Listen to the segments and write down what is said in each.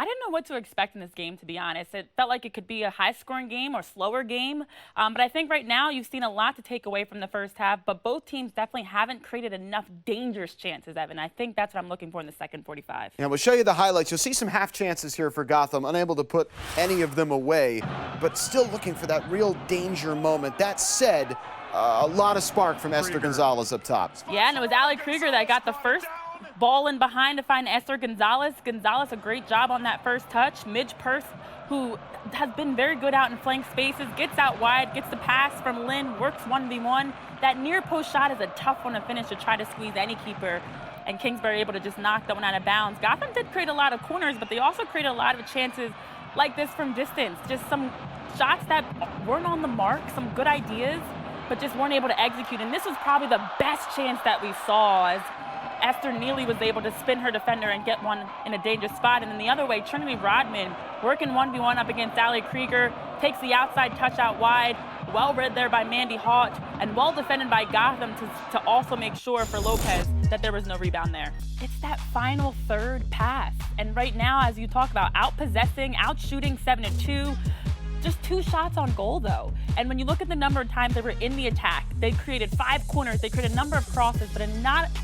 didn't know what to expect in this game, to be honest. It felt like it could be a high-scoring game or slower game. But I think right now you've seen a lot to take away from the first half, but both teams definitely haven't created enough dangerous chances, Evan. I think that's what I'm looking for in the second 45. Yeah, we'll show you the highlights. You'll see some half chances here for Gotham, unable to put any of them away, but still looking for that real danger moment. That said, a lot of spark from Esther Gonzalez up top. Yeah, and it was Allie Krieger that got the first ball in behind to find Esther Gonzalez. Gonzalez, a great job on that first touch. Midge Purse, who has been very good out in flank spaces, gets out wide, gets the pass from Lynn, works 1v1. That near post shot is a tough one to finish to try to squeeze any keeper, and Kingsbury able to just knock that one out of bounds. Gotham did create a lot of corners, but they also created a lot of chances like this from distance. Just some shots that weren't on the mark, some good ideas, but just weren't able to execute. And this was probably the best chance that we saw, as Esther Neely was able to spin her defender and get one in a dangerous spot. And then the other way, Trinity Rodman working 1v1 up against Allie Krieger, takes the outside touch out wide. Well read there by Mandy Haught, and well defended by Gotham to also make sure for Lopez that there was no rebound there. It's that final third pass. And right now, as you talk about, out-possessing, out-shooting 7-2, just 2 shots on goal, though. And when you look at the number of times they were in the attack, they created 5 corners, they created a number of crosses, but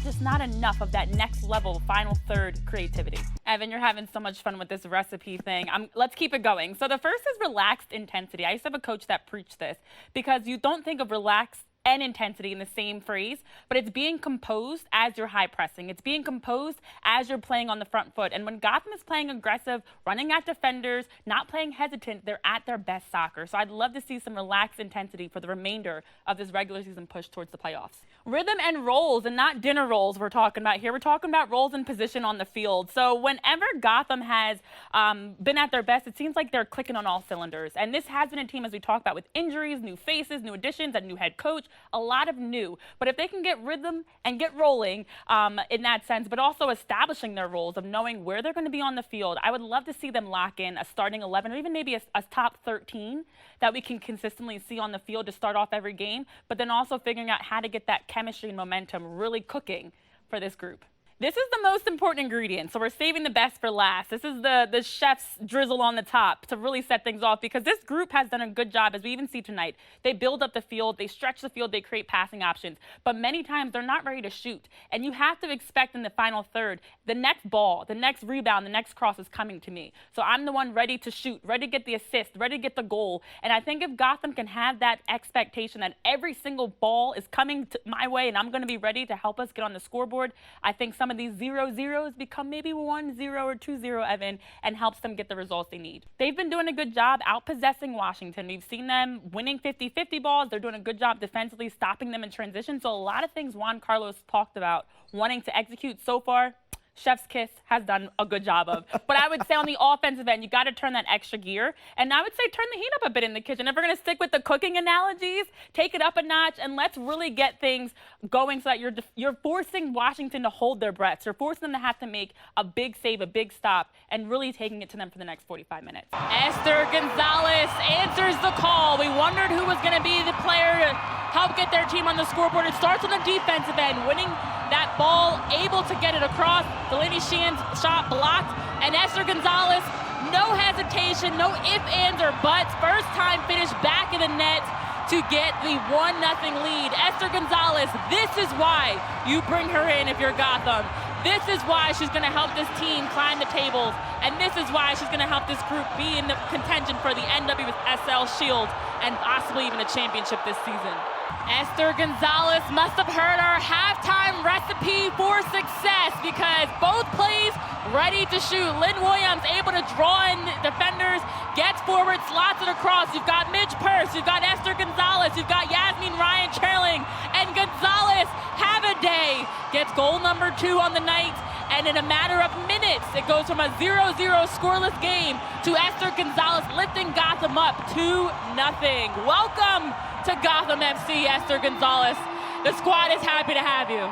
just not enough of that next level, final third creativity. Evan, you're having so much fun with this recipe thing. Let's keep it going. So the first is relaxed intensity. I used to have a coach that preached this, because you don't think of relaxed and intensity in the same phrase, but it's being composed as you're high pressing. It's being composed as you're playing on the front foot. And when Gotham is playing aggressive, running at defenders, not playing hesitant, they're at their best soccer. So I'd love to see some relaxed intensity for the remainder of this regular season push towards the playoffs. Rhythm and rolls, and not dinner rolls we're talking about here. We're talking about roles and position on the field. So whenever Gotham has been at their best, it seems like they're clicking on all cylinders. And this has been a team, as we talked about, with injuries, new faces, new additions, a new head coach, a lot of new. But if they can get rhythm and get rolling in that sense, but also establishing their roles of knowing where they're going to be on the field, I would love to see them lock in a starting 11 or even maybe a top 13 that we can consistently see on the field to start off every game, but then also figuring out how to get that chemistry and momentum really cooking for this group. This is the most important ingredient, so we're saving the best for last. This is the chef's drizzle on the top to really set things off, because this group has done a good job, as we even see tonight. They build up the field, they stretch the field, they create passing options, but many times they're not ready to shoot. And you have to expect in the final third, the next ball, the next rebound, the next cross is coming to me. So I'm the one ready to shoot, ready to get the assist, ready to get the goal. And I think if Gotham can have that expectation that every single ball is coming my way and I'm going to be ready to help us get on the scoreboard, I think some of these 0-0s become maybe 1-0 or 2-0, Evan, and helps them get the results they need. They've been doing a good job out-possessing Washington. We've seen them winning 50-50 balls. They're doing a good job defensively, stopping them in transition. So a lot of things Juan Carlos talked about wanting to execute so far, Chef's Kiss has done a good job of. But I would say on the offensive end, you got to turn that extra gear. And I would say turn the heat up a bit in the kitchen. If we're going to stick with the cooking analogies, take it up a notch, and let's really get things going so that you're forcing Washington to hold their breaths. You're forcing them to have to make a big save, a big stop, and really taking it to them for the next 45 minutes. Esther Gonzalez answers the call. We wondered who was going to be the player to help get their team on the scoreboard. It starts on the defensive end, winning that ball, able to get it across. Delaney Sheehan's shot blocked, and Esther Gonzalez, no hesitation, no ifs, ands, or buts. First time finish back in the net to get the 1-0 lead. Esther Gonzalez, this is why you bring her in if you're Gotham. This is why she's going to help this team climb the tables, and this is why she's going to help this group be in the contention for the NWSL Shield and possibly even a championship this season. Esther Gonzalez must have heard our halftime recipe for success, because both plays ready to shoot. Lynn Williams able to draw in defenders, gets forward, slots it across. You've got Midge Purse, you've got Esther Gonzalez, you've got Yasmin Ryan trailing, and Gonzalez, have a day, gets goal number 2 on the night. And in a matter of minutes, it goes from a 0-0 scoreless game to Esther Gonzalez lifting Gotham up 2-0. Welcome to Gotham FC, Esther Gonzalez. The squad is happy to have you.